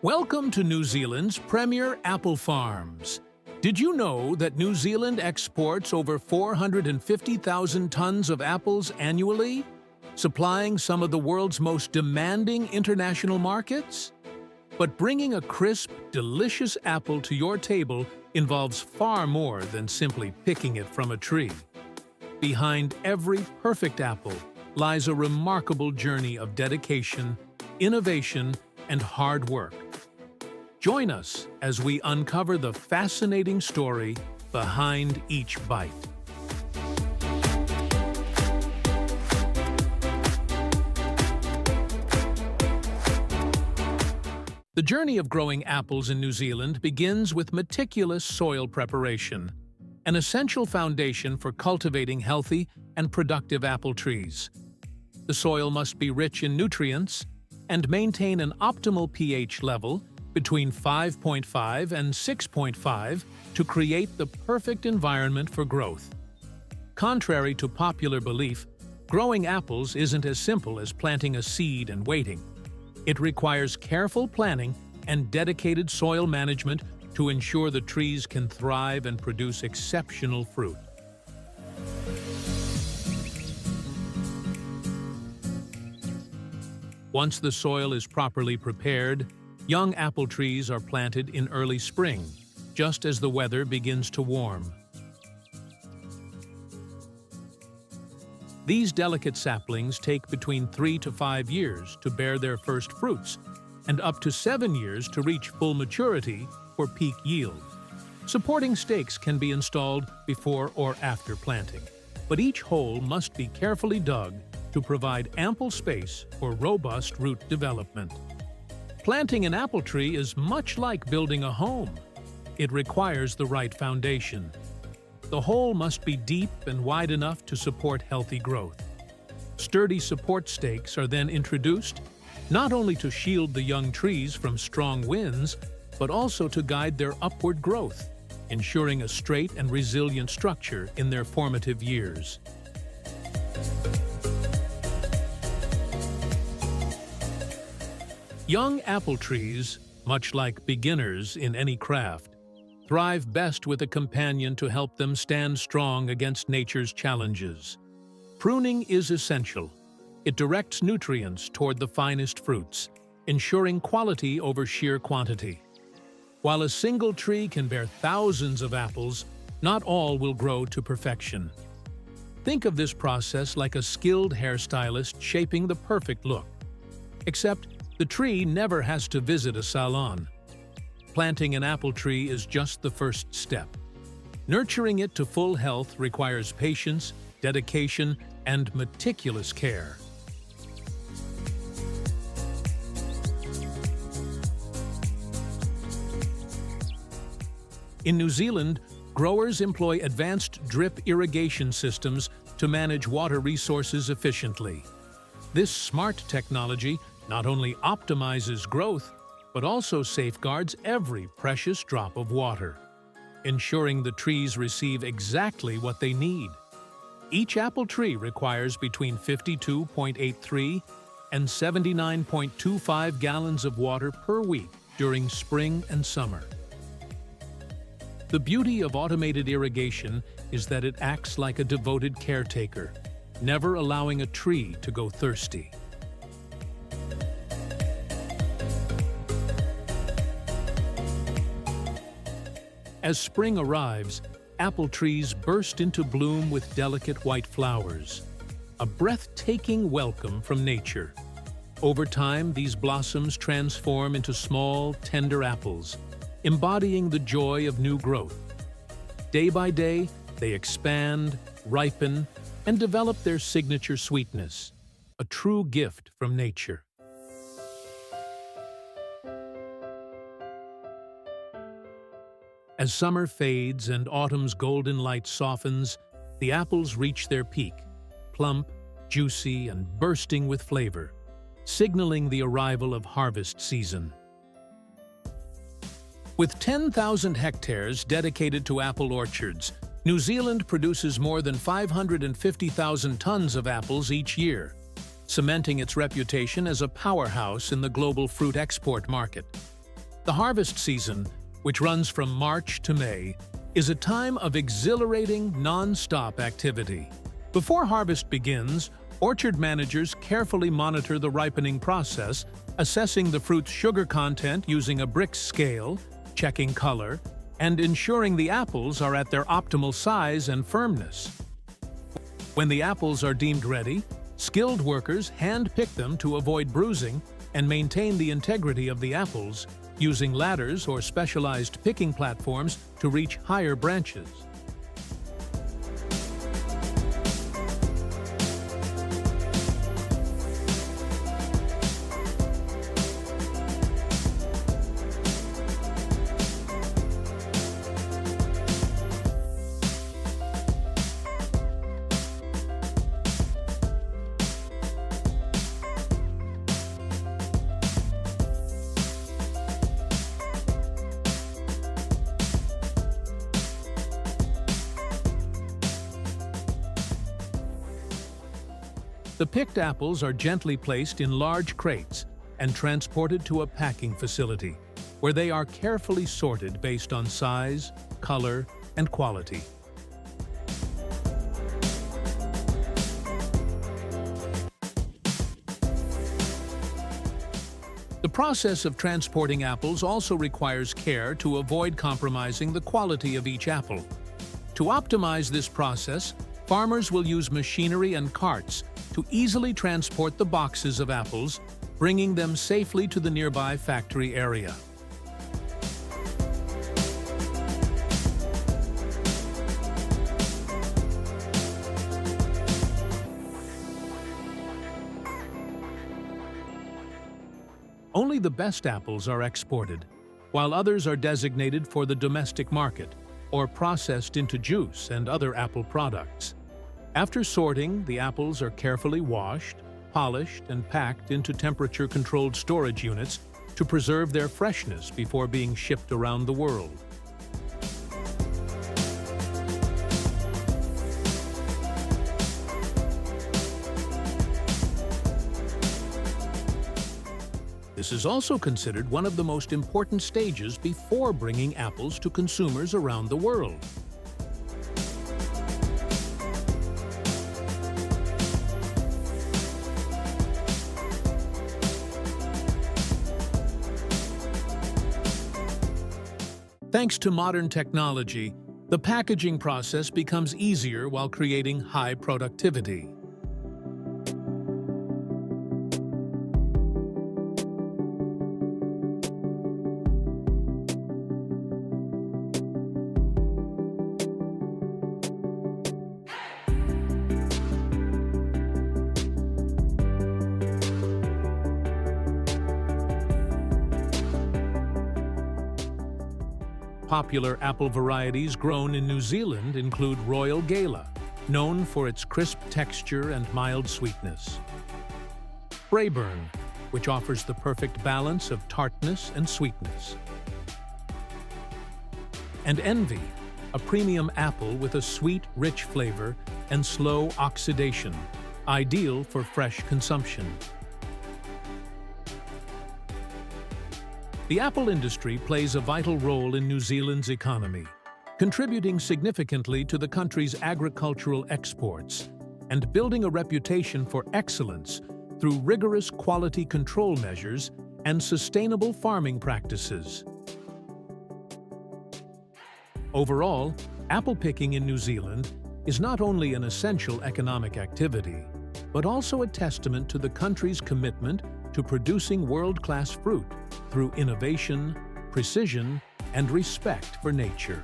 Welcome to New Zealand's premier apple farms. Did you know that New Zealand exports over 450,000 tons of apples annually, supplying some of the world's most demanding international markets? But bringing a crisp, delicious apple to your table involves far more than simply picking it from a tree. Behind every perfect apple lies a remarkable journey of dedication, innovation, and hard work. Join us as we uncover the fascinating story behind each bite. The journey of growing apples in New Zealand begins with meticulous soil preparation, an essential foundation for cultivating healthy and productive apple trees. The soil must be rich in nutrients and maintain an optimal pH level between 5.5 and 6.5 to create the perfect environment for growth. Contrary to popular belief, growing apples isn't as simple as planting a seed and waiting. It requires careful planning and dedicated soil management to ensure the trees can thrive and produce exceptional fruit. Once the soil is properly prepared, young apple trees are planted in early spring, just as the weather begins to warm. These delicate saplings take between 3 to 5 years to bear their first fruits, and up to 7 years to reach full maturity for peak yield. Supporting stakes can be installed before or after planting, but each hole must be carefully dug to provide ample space for robust root development. Planting an apple tree is much like building a home. It requires the right foundation. The hole must be deep and wide enough to support healthy growth. Sturdy support stakes are then introduced, not only to shield the young trees from strong winds, but also to guide their upward growth, ensuring a straight and resilient structure in their formative years. Young apple trees, much like beginners in any craft, thrive best with a companion to help them stand strong against nature's challenges. Pruning is essential. It directs nutrients toward the finest fruits, ensuring quality over sheer quantity. While a single tree can bear thousands of apples, not all will grow to perfection. Think of this process like a skilled hairstylist shaping the perfect look. Except, the tree never has to visit a salon. Planting an apple tree is just the first step. Nurturing it to full health requires patience, dedication, and meticulous care. In New Zealand, growers employ advanced drip irrigation systems to manage water resources efficiently. This smart technology not only optimizes growth, but also safeguards every precious drop of water, ensuring the trees receive exactly what they need. Each apple tree requires between 52.83 and 79.25 gallons of water per week during spring and summer. The beauty of automated irrigation is that it acts like a devoted caretaker, never allowing a tree to go thirsty. As spring arrives, apple trees burst into bloom with delicate white flowers, a breathtaking welcome from nature. Over time, these blossoms transform into small, tender apples, embodying the joy of new growth. Day by day, they expand, ripen, and develop their signature sweetness, a true gift from nature. As summer fades and autumn's golden light softens, the apples reach their peak, plump, juicy, and bursting with flavor, signaling the arrival of harvest season. With 10,000 hectares dedicated to apple orchards, New Zealand produces more than 550,000 tons of apples each year, cementing its reputation as a powerhouse in the global fruit export market. The harvest season, which runs from March to May, is a time of exhilarating, non-stop activity. Before harvest begins, orchard managers carefully monitor the ripening process, assessing the fruit's sugar content using a Brix scale, checking color, and ensuring the apples are at their optimal size and firmness. When the apples are deemed ready, skilled workers hand-pick them to avoid bruising and maintain the integrity of the apples, using ladders or specialized picking platforms to reach higher branches. The picked apples are gently placed in large crates and transported to a packing facility, where they are carefully sorted based on size, color, and quality. The process of transporting apples also requires care to avoid compromising the quality of each apple. To optimize this process, farmers will use machinery and carts to easily transport the boxes of apples, bringing them safely to the nearby factory area. Only the best apples are exported, while others are designated for the domestic market or processed into juice and other apple products. After sorting, the apples are carefully washed, polished, and packed into temperature-controlled storage units to preserve their freshness before being shipped around the world. This is also considered one of the most important stages before bringing apples to consumers around the world. Thanks to modern technology, the packaging process becomes easier while creating high productivity. Popular apple varieties grown in New Zealand include Royal Gala, known for its crisp texture and mild sweetness; Braeburn, which offers the perfect balance of tartness and sweetness; and Envy, a premium apple with a sweet, rich flavor and slow oxidation, ideal for fresh consumption. The apple industry plays a vital role in New Zealand's economy, contributing significantly to the country's agricultural exports and building a reputation for excellence through rigorous quality control measures and sustainable farming practices. Overall, apple picking in New Zealand is not only an essential economic activity, but also a testament to the country's commitment to producing world-class fruit through innovation, precision, and respect for nature.